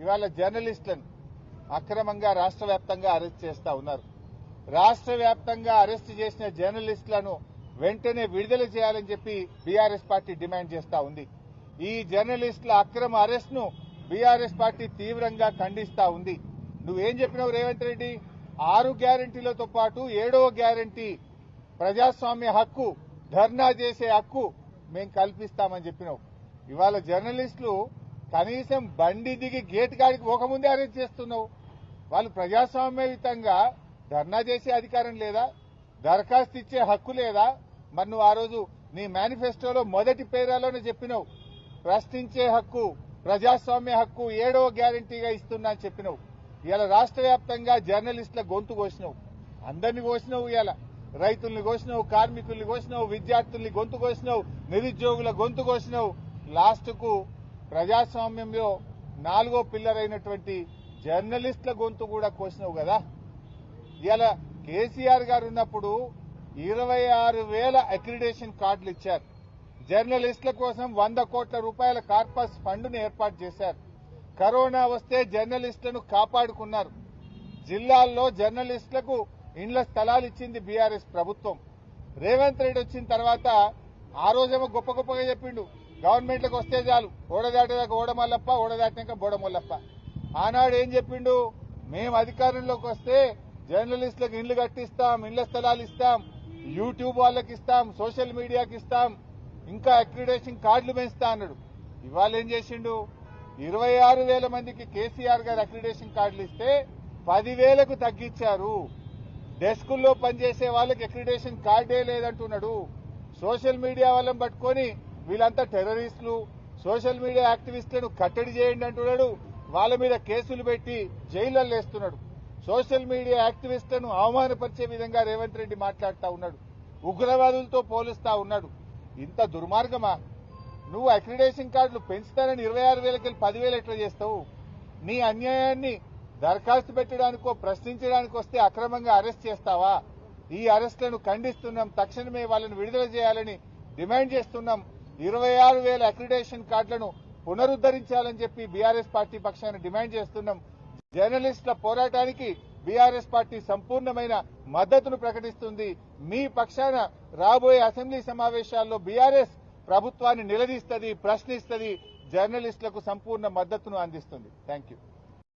ఇవాళ జర్నలిస్టులను అక్రమంగా రాష్ట్ర వ్యాప్తంగా అరెస్ట్ చేస్తా ఉన్నారు. రాష్ట్ర వ్యాప్తంగా అరెస్ట్ చేసిన జర్నలిస్టులను వెంటనే విడుదల చేయాలని చెప్పి బీఆర్ఎస్ పార్టీ డిమాండ్ చేస్తా ఉంది. ఈ జర్నలిస్టుల అక్రమ అరెస్ట్ ను బీఆర్ఎస్ పార్టీ తీవ్రంగా ఖండిస్తా ఉంది. నువ్వేం చెప్పినావు రేవంత్ రెడ్డి? 6 గ్యారంటీలతో పాటు 7వ గ్యారంటీ ప్రజాస్వామ్య హక్కు, ధర్నా చేసే హక్కు మేం కల్పిస్తామని చెప్పినావు. ఇవాళ జర్నలిస్టులు కనీసం బండి దిగి గేట్ కాడికి పోకముందే అరెస్ట్ చేస్తున్నావు. వాళ్ళు ప్రజాస్వామ్యయుతంగా ధర్నా చేసే అధికారం లేదా? దరఖాస్తు ఇచ్చే హక్కు లేదా? మరి నువ్వు ఆ రోజు నీ మేనిఫెస్టోలో మొదటి పేరాలోనే చెప్పినావు, ప్రశ్నించే హక్కు, ప్రజాస్వామ్య హక్కు 7వ గ్యారంటీగా ఇస్తున్నా అని చెప్పినావు. ఇవాళ రాష్ట్ర వ్యాప్తంగా జర్నలిస్టుల గొంతు కోసినావు. అందరినీ కోసినావు. ఇవాళ రైతుల్ని కోసినావు, కార్మికుల్ని కోసినావు, విద్యార్థుల్ని గొంతు కోసినావు, నిరుద్యోగుల గొంతు కోసినావు. లాస్ట్ కు ప్రజాస్వామ్యంలో 4వ పిల్లర్ అయినటువంటి జర్నలిస్టుల గొంతు కూడా కోసినావు కదా. ఇవాళ కేసీఆర్ గారు ఉన్నప్పుడు 26,000 అక్రిడేషన్ కార్డులు ఇచ్చారు. జర్నలిస్టుల కోసం 100 కోట్ల రూపాయల కార్పస్ ఫండ్ను ఏర్పాటు చేశారు. కరోనా వస్తే జర్నలిస్టులను కాపాడుకున్నారు. జిల్లాల్లో జర్నలిస్టులకు ఇండ్ల స్థలాలు ఇచ్చింది బీఆర్ఎస్ ప్రభుత్వం. రేవంత్ రెడ్డి వచ్చిన తర్వాత ఆ రోజేమో గొప్ప గొప్పగా చెప్పిండు, గవర్నమెంట్లకు వస్తే చాలు, ఓడదాటేదాకా ఓడమల్లప్ప, ఓడదాటినాక బోడమల్లప్ప. ఆనాడు ఏం చెప్పిండు? మేము అధికారంలోకి వస్తే జర్నలిస్టులకు ఇండ్లు కట్టిస్తాం, ఇండ్ల స్థలాలు ఇస్తాం, యూట్యూబ్ వాళ్ళకి ఇస్తాం, సోషల్ మీడియాకి ఇస్తాం, ఇంకా అక్రిడేషన్ కార్డులు పెంచుతా అన్నాడు. ఇవాళ ఏం చేసిండు? 26,000 మందికి కేసీఆర్ గారు అక్రిడేషన్ కార్డులు ఇస్తే 10,000కు తగ్గించారు. డెస్కుల్లో పనిచేసే వాళ్ళకి అక్రిడేషన్ కార్డే లేదంటున్నాడు. సోషల్ మీడియా వాళ్ళని పట్టుకొని వీళ్ళంతా టెర్రరిస్టులు, సోషల్ మీడియా యాక్టివిస్టులను కట్టడి చేయండి అంటున్నాడు. వాళ్ళ మీద కేసులు పెట్టి జైళ్లలో వేస్తున్నాడు. సోషల్ మీడియా యాక్టివిస్టులను అవమానపరిచే విధంగా రేవంత్ రెడ్డి మాట్లాడుతూ ఉన్నాడు. ఉగ్రవాదులతో పోలుస్తా ఉన్నాడు. ఇంత దుర్మార్గమా? నువ్వు అక్రిడేషన్ కార్డులు పెంచుతానని 26,000కి 10,000 ఎట్లా చేస్తావు? నీ అన్యాయాన్ని దరఖాస్తు పెట్టడానికో ప్రశ్నించడానికి వస్తే అక్రమంగా అరెస్ట్ చేస్తావా? ఈ అరెస్టులను ఖండిస్తున్నాం. తక్షణమే వాళ్ళని విడుదల చేయాలని డిమాండ్ చేస్తున్నాం. 26,000 అక్రిడేషన్ కార్డులను పునరుద్దరించాలని చెప్పి బీఆర్ఎస్ పార్టీ పక్షాన డిమాండ్ చేస్తున్నాం. జర్నలిస్టుల పోరాటానికి బీఆర్ఎస్ పార్టీ సంపూర్ణమైన మద్దతును ప్రకటిస్తుంది. మీ పక్షాన రాబోయే అసెంబ్లీ సమావేశాల్లో బీఆర్ఎస్ ప్రభుత్వాన్ని నిలదీస్తుంది, ప్రశ్నిస్తుంది, జర్నలిస్టులకు సంపూర్ణ మద్దతును అందిస్తుంది. Thank you.